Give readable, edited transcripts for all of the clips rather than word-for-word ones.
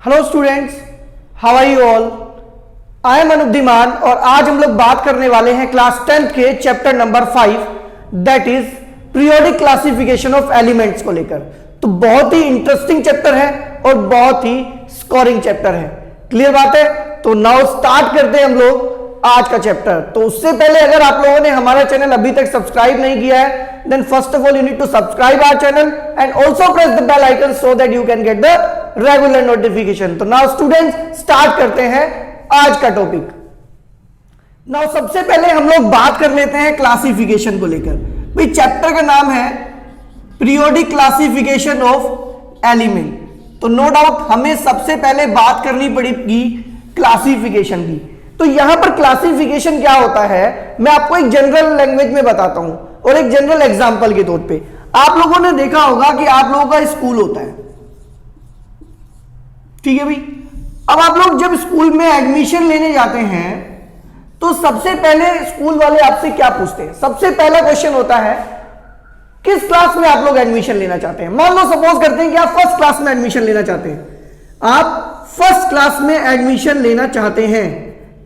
Hello students, how are you all. I am Anuddiman और आज हम लोग बात करने वाले हैं क्लास 10th के chapter number 5 that is periodic classification of elements को लेकर। तो बहुत ही इंटरेस्टिंग चैप्टर है और बहुत ही स्कोरिंग चैप्टर है। क्लियर बात है। तो नाउ स्टार्ट करते हैं हम लोग आज का चैप्टर। तो उससे पहले अगर आप लोगों ने हमारा चैनल अभी तक सब्सक्राइब नहीं किया है then first of all you need to subscribe our channel and also press the bell icon so that you can get the regular notification। तो now students start करते हैं आज का टॉपिक। now सबसे पहले हम लोग बात कर लेते हैं क्लासिफिकेशन को लेकर। भाई चैप्टर का नाम है पीरियोडिक क्लासिफिकेशन ऑफ एलिमेंट। तो नो डाउट हमें सबसे पहले बात करनी पड़ेगी क्लासिफिकेशन की। तो यहां पर क्लासिफिकेशन क्या होता है मैं आपको एक जनरल लैंग्वेज में बताता हूं और एक जनरल एग्जांपल के तौर पे। आप लोगों ने देखा होगा कि आप लोगों का स्कूल होता है, ठीक है भाई। अब आप लोग जब स्कूल में एडमिशन लेने जाते हैं तो सबसे पहले स्कूल वाले आपसे क्या पूछते हैं? सबसे पहला क्वेश्चन होता है किस क्लास में आप लोग एडमिशन लेना चाहते हैं। मान लो सपोज करते हैं कि आप फर्स्ट क्लास में एडमिशन लेना चाहते हैं। आप फर्स्ट क्लास में एडमिशन लेना चाहते हैं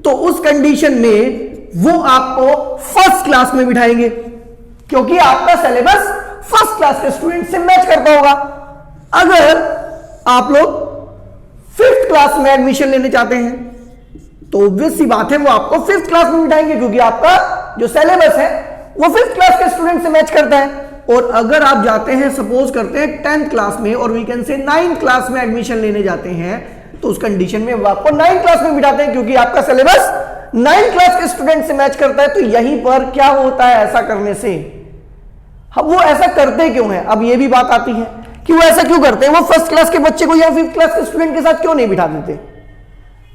तो उस कंडीशन में वो आपको फर्स्ट क्लास में बिठाएंगे क्योंकि आपका सिलेबस फर्स्ट क्लास के स्टूडेंट से मैच करता होगा। अगर आप लोग फिफ्थ क्लास में एडमिशन लेने चाहते हैं तो ऑब्वियस सी बात है वो आपको फिफ्थ क्लास में बिठाएंगे क्योंकि आपका जो सिलेबस है वो फिफ्थ क्लास के स्टूडेंट से मैच करता है। और अगर आप जाते हैं सपोज करते हैं 10th क्लास में और वी कैन से 9th क्लास में एडमिशन लेने जाते हैं तो उस कंडीशन में वो आपको 9th क्लास में बिठाते हैं क्योंकि आपका सिलेबस 9th क्लास के स्टूडेंट से मैच करता है। तो यहीं पर क्या होता है ऐसा करने से, अब वो ऐसा करते क्यों है? अब ये भी बात आती है कि वो ऐसा क्यों करते हैं। वो फर्स्ट क्लास के बच्चे को या फिफ्थ क्लास के स्टूडेंट के साथ क्यों नहीं बिठा देते?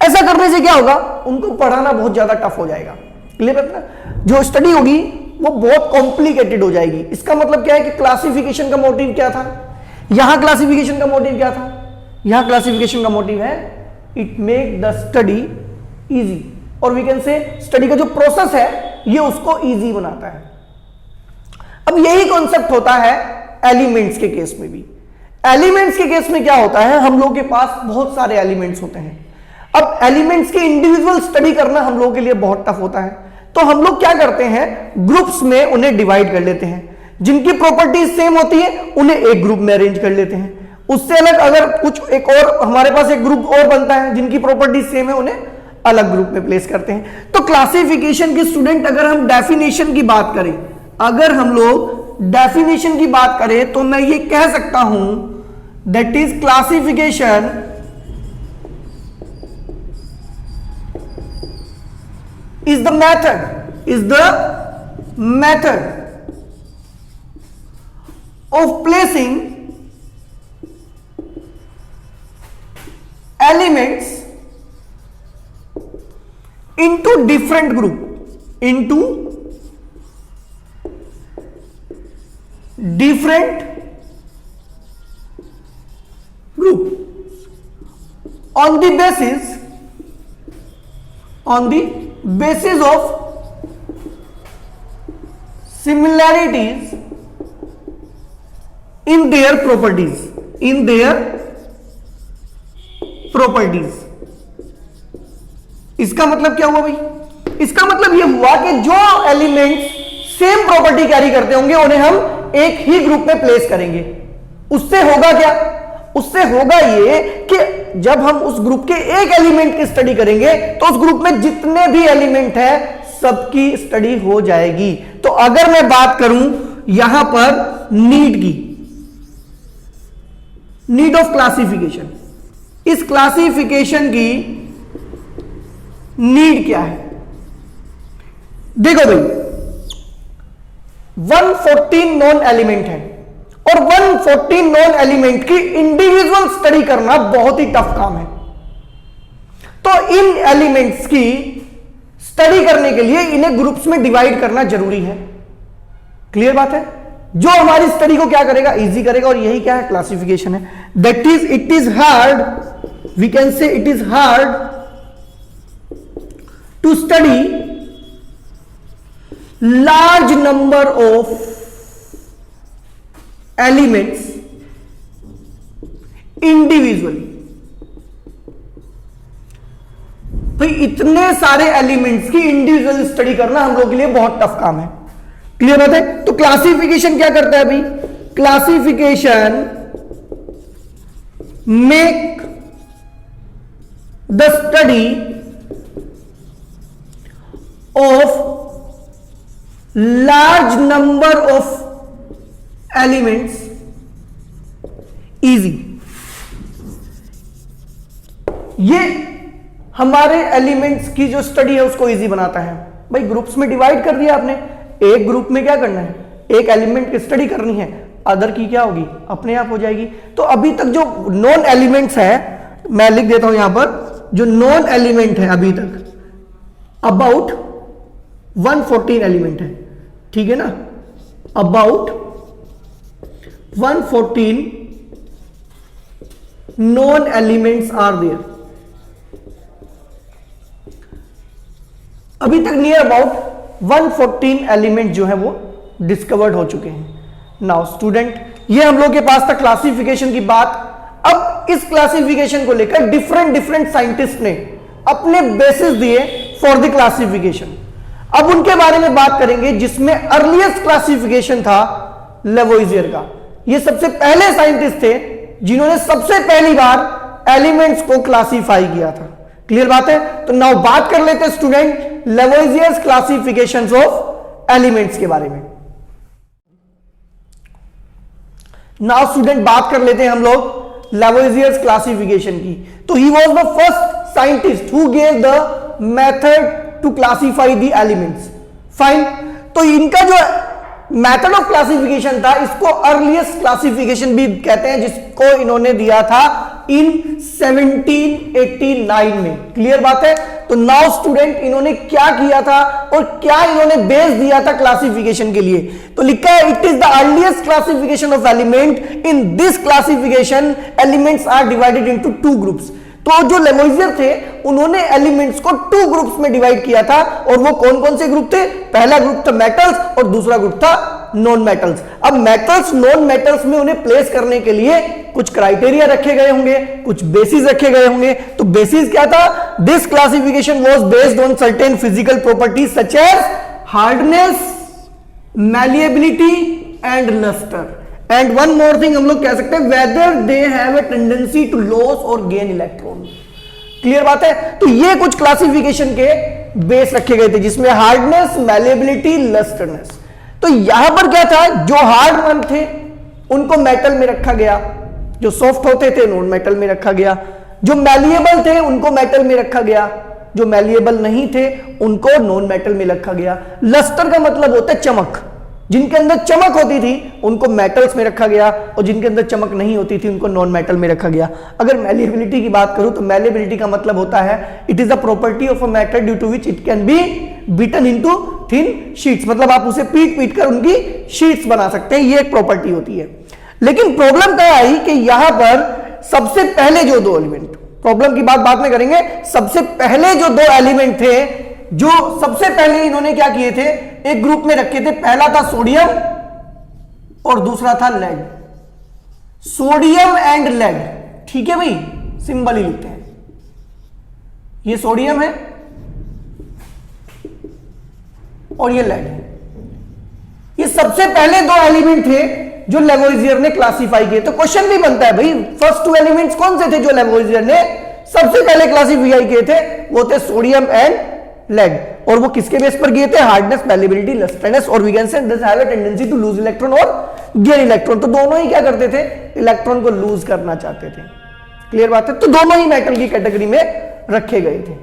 ऐसा करने से क्या होगा, उनको पढ़ाना बहुत ज्यादा टफ हो जाएगा। क्लियर है ना? जो स्टडी होगी वो बहुत कॉम्प्लिकेटेड हो जाएगी। इसका मतलब क्या है कि क्लासिफिकेशन का मोटिव क्या था? यहां क्लासिफिकेशन का मोटिव क्या था? यहां क्लासिफिकेशन का मोटिव है it make the study easy और वी कैन से स्टडी का जो प्रोसेस है ये उसको इजी बनाता है। अब यही कॉन्सेप्ट होता है एलिमेंट्स के केस में भी। एलिमेंट्स के केस में क्या होता है, हम लोगों के पास बहुत सारे एलिमेंट्स होते हैं। अब एलिमेंट्स की इंडिविजुअल स्टडी करना हम लोगों के लिए बहुत टफ होता है। तो हम लोग क्या करते हैं, ग्रुप्स में उन्हें डिवाइड कर लेते हैं। जिनकी प्रॉपर्टीज सेम होती है उन्हें एक ग्रुप में अरेंज कर लेते हैं। उससे अलग अगर कुछ एक और हमारे पास एक ग्रुप और बनता है जिनकी प्रॉपर्टीज सेम है उन्हें अलग ग्रुप में प्लेस करते हैं। तो क्लासिफिकेशन की स्टूडेंट अगर हम डेफिनेशन की बात करें, अगर हम लोग डेफिनेशन की बात करें तो मैं ये कह सकता हूं that is classification is the method of placing elements into different group on the basis of similarities in their properties। इसका मतलब क्या हुआ भाई? इसका मतलब यह हुआ कि जो एलिमेंट्स सेम प्रॉपर्टी कैरी करते होंगे उन्हें हम एक ही ग्रुप में प्लेस करेंगे। उससे होगा क्या? उससे होगा ये कि जब हम उस ग्रुप के एक एलिमेंट की स्टडी करेंगे तो उस ग्रुप में जितने भी एलिमेंट है सबकी स्टडी हो जाएगी। तो अगर मैं बात करूं यहां पर नीड ऑफ क्लासिफिकेशन, इस क्लासिफिकेशन की नीड क्या है? देखो भाई 114 नॉन एलिमेंट है और 114 नॉन एलिमेंट की इंडिविजुअल स्टडी करना बहुत ही टफ काम है। तो इन एलिमेंट्स की स्टडी करने के लिए इन्हें ग्रुप्स में डिवाइड करना जरूरी है। क्लियर बात है? जो हमारी स्टडी को क्या करेगा, इजी करेगा। और यही क्या है, क्लासिफिकेशन है। That is it is hard, we can say it is hard to study large number of elements individually इतने सारे एलिमेंट्स की इंडिविजुअल स्टडी करना हम लोग के लिए बहुत टफ काम है। क्लियर बात है? तो क्लासिफिकेशन क्या करता है भाई? Classification make the study of large number of elements easy. ये हमारे एलिमेंट्स की जो स्टडी है उसको इजी बनाता है। भाई ग्रुप्स में डिवाइड कर दिया आपने, एक ग्रुप में क्या करना है? एक एलिमेंट की स्टडी करनी है, अदर की क्या होगी? अपने आप हो जाएगी। तो अभी तक जो नॉन एलिमेंट्स है, मैं लिख देता हूं यहां पर, जो नॉन एलिमेंट है अभी तक अबाउट 114 एलिमेंट है, ठीक है ना? About 114 non elements are there. अभी तक नियर अबाउट 114 एलिमेंट जो है वो डिस्कवर्ड हो चुके हैं। नाउ स्टूडेंट, ये हम लोग के पास था क्लासिफिकेशन की बात। अब इस क्लासिफिकेशन को लेकर डिफरेंट साइंटिस्ट ने अपने बेसिस दिए फॉर द क्लासिफिकेशन। अब उनके बारे में बात करेंगे, जिसमें अर्लीस्ट क्लासिफिकेशन था लेवोइजियर का। ये सबसे पहले साइंटिस्ट थे जिन्होंने सबसे पहली बार एलिमेंट्स को क्लासिफाई किया था। क्लियर बात है? तो नाउ बात कर लेते हैं स्टूडेंट लेवोइजियर्स क्लासिफिकेशंस ऑफ एलिमेंट्स के बारे में। नाउ स्टूडेंट बात कर लेते हैं हम लोग लेवोइजियर्स क्लासिफिकेशन की। तो he was the first scientist who gave the method to classify the elements. Fine. तो इनका जो मेथड ऑफ क्लासिफिकेशन था, इसको अर्लीस्ट क्लासिफिकेशन भी कहते हैं, जिसको इन्होंने दिया था इन 1789 में। क्लियर बात है? तो नाउ स्टूडेंट, इन्होंने क्या किया था और क्या इन्होंने बेस दिया था क्लासिफिकेशन के लिए? तो लिखा है, it is the earliest classification of element. In this classification elements are divided into 2 groups. तो जो लेवोइजियर थे उन्होंने एलिमेंट्स को 2 ग्रुप्स में डिवाइड किया था, और वो कौन कौन से ग्रुप थे? पहला ग्रुप था मेटल्स और दूसरा ग्रुप था नॉन मेटल्स। अब मेटल्स नॉन मेटल्स में उन्हें प्लेस करने के लिए कुछ क्राइटेरिया रखे गए होंगे, कुछ बेसिस रखे गए होंगे। तो बेसिस क्या था? This classification was based on certain physical properties such as hardness, malleability and lustre. And one more thing हम लोग कह सकते हैं, whether they have a tendency to loss और गेन इलेक्ट्रॉन। क्लियर बात है? तो ये कुछ क्लासिफिकेशन के बेस रखे गए थे, जिसमें हार्डनेस, मैलिएबिलिटी, लस्टरनेस। तो यहां पर क्या था? जो हार्ड वन थे उनको मेटल में रखा गया, जो सॉफ्ट होते थे नॉन मेटल में रखा गया, जो मैलिएबल थे उनको मेटल में रखा गया, जो मैलिएबल नहीं थे उनको नॉन मेटल में रखा गया। लस्टर का मतलब होता है चमक। जिनके अंदर चमक होती थी उनको मेटल्स में रखा गया, और जिनके अंदर चमक नहीं होती थी उनको नॉन मेटल में रखा गया। अगर मैलिएबिलिटी की बात करूं तो मैलिएबिलिटी का मतलब होता है it is the property of a matter due to which it can be beaten into thin sheets. मतलब आप उसे पीट कर उनकी शीट्स बना सकते हैं, ये एक प्रॉपर्टी होती है। लेकिन प्रॉब्लम क्या आई कि यहां पर सबसे पहले जो 2 एलिमेंट, प्रॉब्लम की बात बाद में करेंगे, सबसे पहले जो 2 एलिमेंट थे, जो सबसे पहले इन्होंने क्या किए थे, एक ग्रुप में रखे थे। पहला था सोडियम और दूसरा था लेड। सोडियम एंड लेड, ठीक है भाई, सिंबल ही लिखते हैं। ये सोडियम है और ये लेड है। ये सबसे पहले 2 एलिमेंट थे जो लेवोइजियर ने क्लासिफाई किए। तो क्वेश्चन भी बनता है भाई, फर्स्ट 2 एलिमेंट्स कौन से थे जो लेवोइजियर ने सबसे पहले क्लासिफाई किए थे? वो थे सोडियम एंड लेड। और वो किसके बेस पर किए थे? हार्डनेस, मैलिएबिलिटी, लस्टरनेस, और we can say this have a tendency to lose electron और गेन इलेक्ट्रॉन। तो दोनों ही क्या करते थे? इलेक्ट्रॉन को लूज करना चाहते थे। क्लियर बात है? तो दोनों ही मेटल की कैटेगरी में रखे गए थे।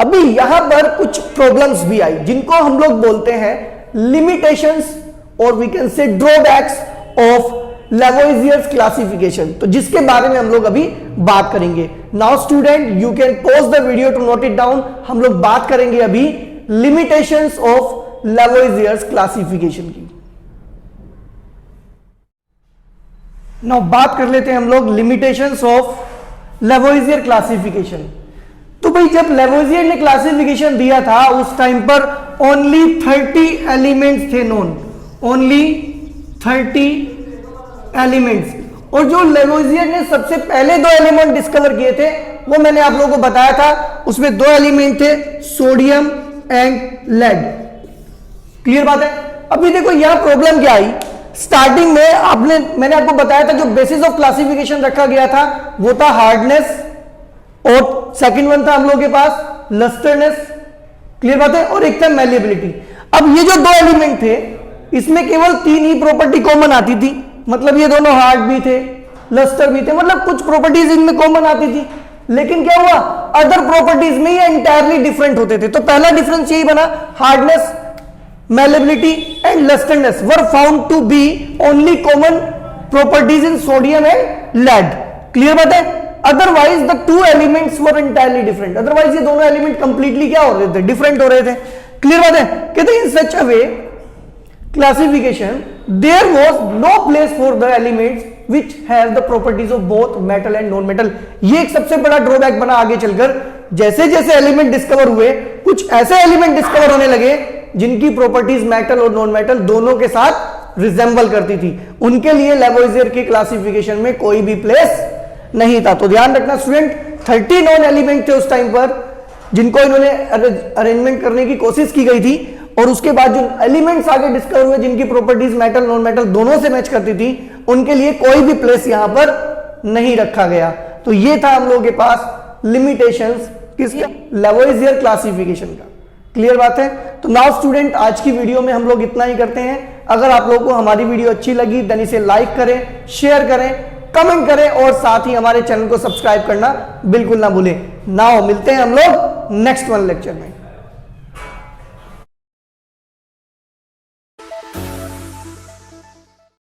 अभी यहां पर कुछ प्रॉब्लम्स भी आई, जिनको हम लोग बोलते हैं लिमिटेशंस और we can say drawbacks of Lavoisier's classification. तो जिसके बारे में हम लोग अभी बात करेंगे। Now student, you can pause the video to note it down. हम लोग बात करेंगे अभी लिमिटेशंस ऑफ लेवोइजियर्स क्लासिफिकेशन की। नाउ बात कर लेते हैं हम लोग लिमिटेशंस ऑफ लेवोइजियर क्लासिफिकेशन। तो भाई जब लेवोइजियर ने क्लासिफिकेशन दिया था उस टाइम पर ओनली 30 एलिमेंट्स थे नोन, ओनली 30 एलिमेंट्स। और जो लेवोइजियर ने सबसे पहले 2 एलिमेंट डिस्कवर किए थे वो मैंने आप लोगों को बताया था, उसमें दो एलिमेंट थे, सोडियम एंड लेड। क्लियर बात है। अभी देखो यहां प्रॉब्लम क्या आई, स्टार्टिंग में मैंने आपको बताया था जो बेसिस ऑफ क्लासिफिकेशन रखा गया था वो था हार्डनेस, और सेकंड वन था हम लोगों के पास लस्टरनेस। क्लियर बात है। और एक था मैलिएबिलिटी। अब ये जो दो एलिमेंट थे इसमें केवल तीन ही प्रॉपर्टी कॉमन आती थी, मतलब ये दोनों हार्ड भी थे, लस्टर भी थे, मतलब कुछ प्रॉपर्टीज इनमें कॉमन आती थी। लेकिन क्या हुआ, अदर प्रॉपर्टीज में ये एंटायरली डिफरेंट होते थे। तो पहला डिफरेंस यही बना, hardness, malleability and lusterness were found to be only common properties in sodium and lead. Clear बात है। Otherwise the two elements were entirely different. Otherwise ये दोनों एलिमेंट कंप्लीटली क्या हो रहे थे, डिफरेंट हो रहे थे। क्लियर बात है। कहते in such a way classification there was no place for the elements which have the properties of both metal and non metal। ये एक सबसे बड़ा ड्रॉबैक बना आगे चलकर। जैसे जैसे एलिमेंट डिस्कवर हुए, कुछ ऐसे एलिमेंट डिस्कवर होने लगे जिनकी प्रॉपर्टीज मेटल और नॉन मेटल दोनों के साथ रिजेंबल करती थी। उनके लिए लेवोइजियर की क्लासिफिकेशन में कोई भी प्लेस नहीं था। तो ध्यान रखना स्टूडेंट, 30 नॉन एलिमेंट थे उस टाइम पर जिनको इन्होंने अरेंजमेंट करने की कोशिश की गई थी, और उसके बाद जो एलिमेंट्स आगे डिस्कवर हुए जिनकी प्रॉपर्टीज मेटल नॉन मेटल दोनों से मैच करती थी, उनके लिए कोई भी प्लेस यहां पर नहीं रखा गया। तो ये था हम लोगों के पास लिमिटेशंस किसका, लेवोइजियर क्लासिफिकेशन का। क्लियर बात है। तो नाउ स्टूडेंट, आज की वीडियो में हम लोग इतना ही करते हैं। अगर आप लोगों को हमारी वीडियो अच्छी लगी देन इसे लाइक करें, शेयर करें, कमेंट करें, और साथ ही हमारे चैनल को सब्सक्राइब करना बिल्कुल ना भूलें। नाउ मिलते हैं हम लोग नेक्स्ट वन लेक्चर में।